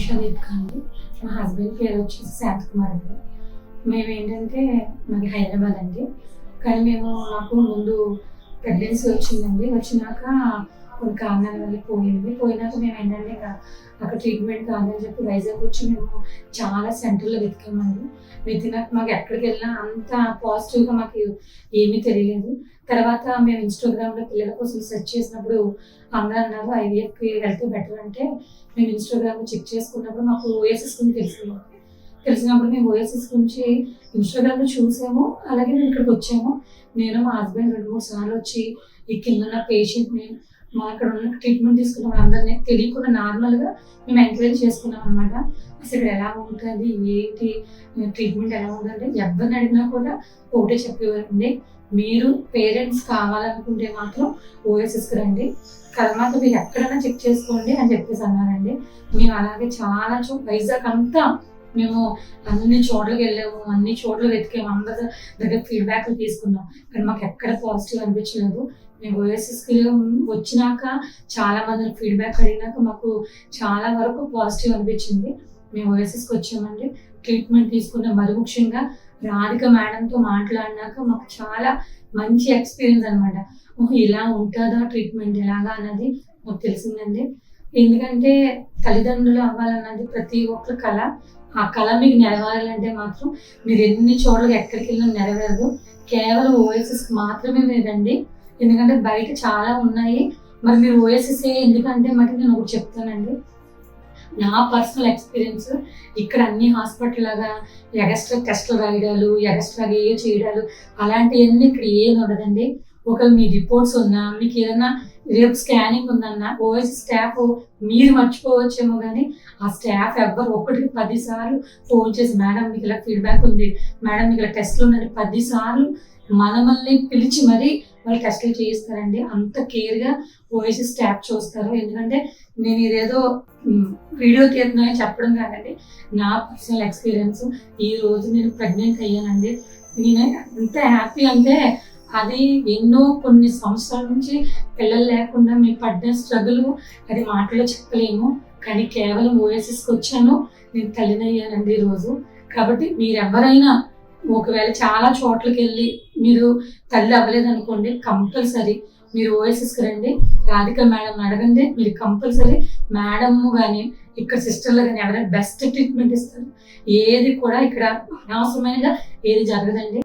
అనుష దీపిక అండి. మా హస్బెండ్ పేరు వచ్చేసి శాంతకుమార్ అండి. మేమేంటంటే మాది హైదరాబాద్ అండి. కానీ నాకు ముందు ప్రెగ్నెన్సీ వచ్చిందండి. వచ్చినాక కొన్ని కారణాల వల్ల పోయినాక మేము ఏంటంటే అక్కడ ట్రీట్మెంట్ కాదని చెప్పి వైజాగ్ వచ్చి మేము చాలా సెంటర్లో వెతికామండి. వెతికినాక మాకు ఎక్కడికి వెళ్ళినా అంత పాజిటివ్గా మాకు ఏమీ తెలియలేదు. తర్వాత మేము ఇన్స్టాగ్రామ్లో పిల్లల కోసం సెర్చ్ చేసినప్పుడు అందరూ అన్నారు ఐవీఎఫ్కి వెళ్తే బెటర్ అంటే మేము ఇన్స్టాగ్రామ్లో చెక్ చేసుకున్నప్పుడు మాకు ఓఎస్ఎస్ గురించి తెలిసినప్పుడు మేము ఓఎస్ఎస్ గురించి ఇన్స్టాగ్రామ్లో చూసాము. అలాగే మేము ఇక్కడికి వచ్చాము. నేను మా హస్బెండ్ 2-3 సార్లు వచ్చి ఈ కింద ఉన్న పేషెంట్ని మా అక్కడ ఉన్న ట్రీట్మెంట్ తీసుకున్న వాళ్ళందరినీ తెలియకుండా నార్మల్గా మేము ఎంకరేజ్ చేసుకున్నాం అనమాట. అసలు ఇక్కడ ఎలా ఉంటుంది ఏంటి ట్రీట్మెంట్ ఎలా ఉందంటే ఎవరిని అడిగినా కూడా ఒకటే చెప్పేవారండి, మీరు పేరెంట్స్ కావాలనుకుంటే మాత్రం ఓఎస్ఎస్కి రండి, తర్వాత మీరు ఎక్కడైనా చెక్ చేసుకోండి అని చెప్పేసి అన్నారండి. మేము అలాగే చాలా వైజాగ్ అంతా మేము అన్ని చోట్లకి వెళ్ళాము, అన్ని చోట్ల వెతికాము, అందరి దగ్గర ఫీడ్బ్యాక్లు తీసుకున్నాం. కానీ మాకు ఎక్కడ పాజిటివ్ అనిపించలేదు. మేము ఓఎస్ఎస్కి వచ్చినాక చాలా మంది ఫీడ్బ్యాక్ అడిగినాక మాకు చాలా వరకు పాజిటివ్ అనిపించింది. మేము ఓఎస్ఎస్కి వచ్చామండి. ట్రీట్మెంట్ తీసుకున్న మరి ముఖ్యంగా రాధిక మేడంతో మాట్లాడినాక మాకు చాలా మంచి ఎక్స్పీరియన్స్ అనమాట. ఇలా ఉంటుందా ట్రీట్మెంట్ ఎలాగా అన్నది మాకు తెలిసిందండి. ఎందుకంటే తల్లిదండ్రులు అవ్వాలన్నది ప్రతి ఒక్కరి కళ. ఆ కళ మీకు నెరవేరాలంటే మాత్రం మీరు ఎన్ని చోట్లకి ఎక్కడికి వెళ్ళినా నెరవేరదు. కేవలం ఓఎస్ఎస్కి మాత్రమే మీరు రండి. ఎందుకంటే బయట చాలా ఉన్నాయి. మరి మీరు ఓఎస్ఎస్ ఎందుకంటే మరి నేను ఒకటి చెప్తానండి. నా పర్సనల్ ఎక్స్పీరియన్స్ ఇక్కడ అన్ని హాస్పిటల్ లాగా ఎగస్ట్రా టెస్టులు రాయడాలు, ఎగస్ట్రాగా ఏ చేయడాలు అలాంటివన్నీ ఇక్కడ ఏం ఉండదండి. ఒకవేళ మీ రిపోర్ట్స్ ఉన్నా, మీకు ఏదైనా రేపు స్కానింగ్ ఉందన్నా ఓఎస్ఎస్ స్టాఫ్ మీరు మర్చిపోవచ్చేమో కానీ ఆ స్టాఫ్ ఎవ్వరు 1-10 సార్లు ఫోన్ చేసి మేడం మీకు ఇలా ఫీడ్బ్యాక్ ఉంది, మేడం మీకు ఇలా టెస్టులు ఉందని 10 సార్లు మనల్ని పిలిచి మరీ వాళ్ళు టెస్టులు చేయిస్తారండి. అంత కేర్గా ఓఎస్ఎస్ స్టాఫ్ చూస్తారు. ఎందుకంటే నేను ఇదేదో వీడియో తీరుతున్నాయని చెప్పడం కాదండి, నా పర్సనల్ ఎక్స్పీరియన్స్. ఈ రోజు నేను ప్రెగ్నెంట్ అయ్యానండి. నేను ఎంత హ్యాపీ అంటే అది కొన్ని సంవత్సరాల నుంచి పిల్లలు లేకుండా మేము పడ్డ స్ట్రగుల్ అది మాటలో చెప్పలేము. కానీ కేవలం ఓఎస్ఎస్కి వచ్చాను, నేను తల్లినయ్యానండి ఈరోజు. కాబట్టి మీరెవరైనా ఒకవేళ చాలా చోట్లకి వెళ్ళి మీరు తల్లి అవ్వలేదు అనుకోండి, కంపల్సరీ మీరు ఓఎస్ఎస్కి రండి. రాధిక మేడం అడగండి, మీరు కంపల్సరీ మేడం కానీ ఇక్కడ సిస్టర్లు కానీ ఎవరైనా బెస్ట్ ట్రీట్మెంట్ ఇస్తారు. ఏది కూడా ఇక్కడ అనవసరమైనగా ఏది జరగదండి.